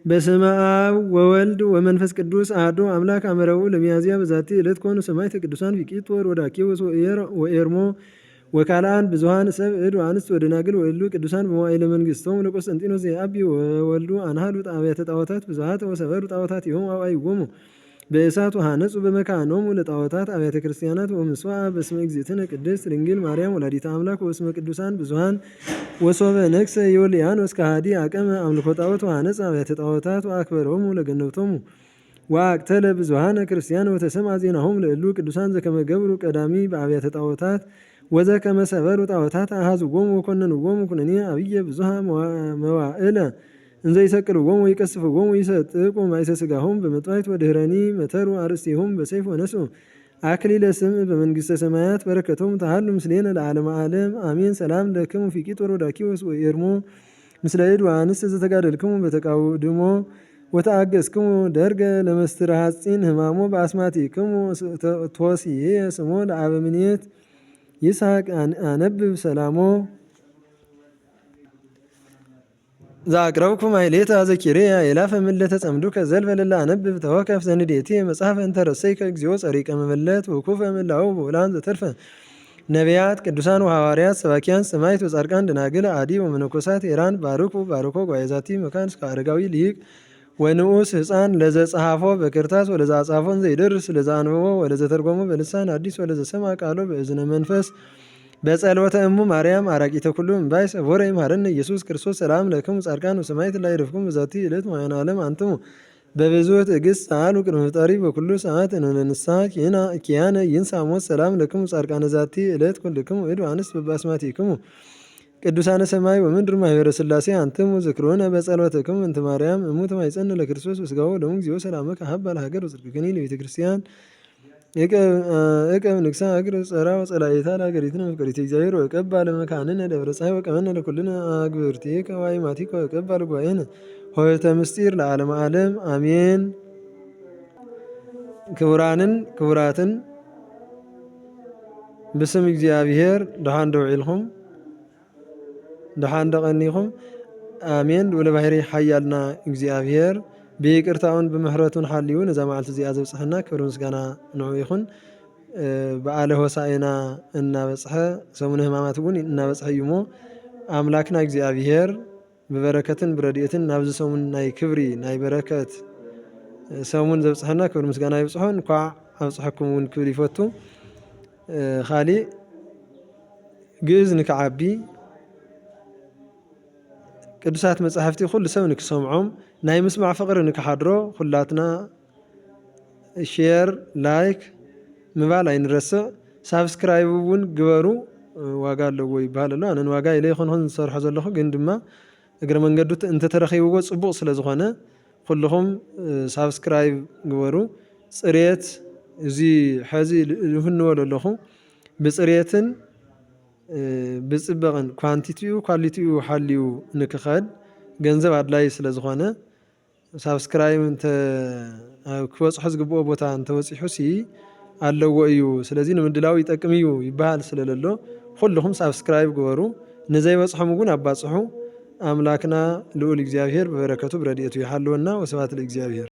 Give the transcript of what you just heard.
በስመ አብ ወወልድ ወመንፈስ ቅዱስ አሐዱ አምላክ አመረው ለሚያዝያ በዛቲ ዕለት ኮኑ ሰማዕት ቅዱሳን ፊቂጦር ወዳኪዎስ ወኤርሞ ወካልአን ብዙኃን ሰብእ ወአንስት ወደናግል ወእሉ ቅዱሳን በመዋዕለ መንግሥቶሙ ለቆስጠንጢኖስ ዘአቢ ወወልዱ አንሃሉ አብያተ ጣዖታት ብዙኃት ወሰበሩ ጣዖታቲሆሙ አውዓይዎሙ በእሳት ወሐነጹ በመካኖሙ ለጣዖታት አብያተ ክርስቲያናት ወምስዋ በስመ እግዝእትነ ቅድስት ድንግል ማርያም ወላዲተ አምላክ ወስመ ቅዱሳን ብዙኃን ወሶበ ነግሰ ዮልያኖስ ከሃዲ አቀመ አምልኮ ጣዖት ወሐነጸ አብያተ ጣዖታት ወአክበሮሙ ለገነብቶሙ ወአቅተለ ብዙኃነ ክርስቲያን ወተሰምዐ ዜናሆሙ ለእሉ ቅዱሳን ዘከመ ገብሩ ቀዳሚ በአብያተ ጣዖታት ወዘከመ ሰበሩ ጣዖታት አሐዝዎሙ ወኮነንዎሙ ኩነኔ አብየ ብዙኃ መዋዕለ እንዘ ይሰቅልዎሙ ወይቀስፍዎሙ ይሰጥቁ ማእሰ ሥጋሆሙ በመጥዋዕት ወድኅረኒ መተሩ አርእስቲሆሙ በሰይፍ ወነስኡ አክሊለ ስምዕ በመንግሥተ ሰማያት በረከቶሙ ተሃሉ ምስሌነ ለዓለመ ዓለም አሜን። ሰላም ለክሙ ፊቂጦር ወዳኪዎስ ወኤርሞ ምስለ እድ ወአንስት ዘተጋደልክሙ በተቃውድሞ ወተአገሥክሙ ደርገ ለመስትረ ሐጺን ሕማሞ በአስማቲክሙ ቶሲዬ ስሞ ለአበምኔት ይስሐቅ አነብብ ሰላሞ ዛቅረብኩ ማሕሌተ ዘኪርየ አእላፈ ምለተ ጸምዱከ ዘልፈለላ አነብብ ተወከፍ ዘንዴቴ መጽሐፈ እንተረሰይከ እግዚኦ ጸሪቀ መበለት ወኩፈ ምላኡ በውላን ዘተርፈ ነቢያት ቅዱሳን ወሐዋርያት ሰባኪያን ሰማዕት ወጻድቃን ደናግል አዲ ወመነኮሳት ኤራን ባርኩ ባርኮ ጓይዛቲ መካን እስከ አረጋዊ ሊቅ ወንዑስ ሕፃን ለዘጸሐፎ በክርታስ ወለዘአጻፎን ዘይደርስ ለዘአንበቦ ወለዘተርጎሞ በልሳን አዲስ ወለዘሰምዐ ቃሎ በእዝነ መንፈስ በጸሎተ እሙ ማርያም አራቂተ ኩሉ እምባይ ሰቦረ ይምሃረነ ኢየሱስ ክርስቶስ ሰላም ለክሙ ጻድቃን ወሰማዕት ላይ ረፍኩም በዛቲ ዕለት ወያነ ዓለም አንትሙ በብዙ ትዕግስት ሰአሉ ቅድመ ፈጣሪ በኩሉ ሰዓት እንነንሳ ኪያነ ይንሳሞት ሰላም ለክሙ ጻድቃነ ዛቲ ዕለት ኩልክሙ እድ አንስት በባስማቲክሙ ቅዱሳነ ሰማይ ወምድር ማኅበረ ሥላሴ አንትሙ ዝክሮነ በጸሎትክሙ እንተ ማርያም እሙት ማይጸን ለክርስቶስ ወሥጋው ደሙ እግዚኦ ሰላመከ ሀባ ለሀገር ወጽድቅኒ ለቤተ ክርስቲያን እቀብ ንግሳ እግር ጸራ ወጸላይታ ለሀገሪቱን መፍቀሪተ እግዚአብሔር ወቀባ ለመካንነ ደብረ ፀሐይ ወቀመነ ለኩልነ አግብርቴ ከዋይ ማቲኮ ወቀባ ለጓይነ ሆየተ ምስጢር ለዓለመ ዓለም አሜን። ክቡራትን ብስም እግዚአብሔር ደሃን ደውዒልኩም ደሃን ደቀኒኹም አሜን። ወለባህሪ ሓያልና እግዚአብሔር ብይቅርታውን ብምሕረቱን ሓልዩ ነዛ መዓልቲ እዚኣ ዘብፅሐና ክብሪ ምስጋና ንዑ ይኹን። በዓለ ሆሳዕና እናበፅሐ ሰሙነ ሕማማት እውን እናበፅሐ እዩ እሞ ኣምላክና እግዚአብሔር ብበረከትን ብረድኤትን ናብዚ ሰሙን ናይ ክብሪ ናይ በረከት ሰሙን ዘብፅሐና ክብሪ ምስጋና ይብፅሖ። እንኳዕ ኣብፅሐኩም እውን ክብል ይፈቱ። ካሊእ ግእዝ ንክዓቢ ቅዱሳት መጻሕፍቲ ኩሉ ሰብ ንክሰምዖም ናይ ምስማዕ ፍቅሪ ንክሓድሮ ኩላትና ሼር ላይክ ምባል ኣይንረስዕ። ሳብስክራይብ እውን ግበሩ ዋጋ ኣለዎ ይበሃል ኣሎ። ኣነ ዋጋ ኢለ ይኹን ዝሰርሖ ዘለኹ ግን ድማ እግረ መንገዱ እንተተረኺብዎ ፅቡቕ ስለ ዝኾነ ኩልኹም ሳብስክራይብ ግበሩ። ፅሬት እዚ ሕዚ ልፍንበሎ ኣለኹ ብፅሬትን ብፅበቕን ኳንቲቲኡ ኳሊቲኡ ሓልዩ ንክኸድ ገንዘብ ኣድላይ ስለ ዝኾነ ሳብስክራይብ ክበፅሖ ዝግብኦ ቦታ እንተበፂሑ ሲ ኣለዎ እዩ። ስለዚ ንምድላው ይጠቅም እዩ ይበሃል ስለለሎ ኩልኹም ሳብስክራይብ ግበሩ። ንዘይበፅሖም እውን ኣባፅሑ። ኣምላክና ልኡል እግዚአብሔር ብበረከቱ ብረድኤቱ ይሓልወና። ወስብሐት ለእግዚአብሔር።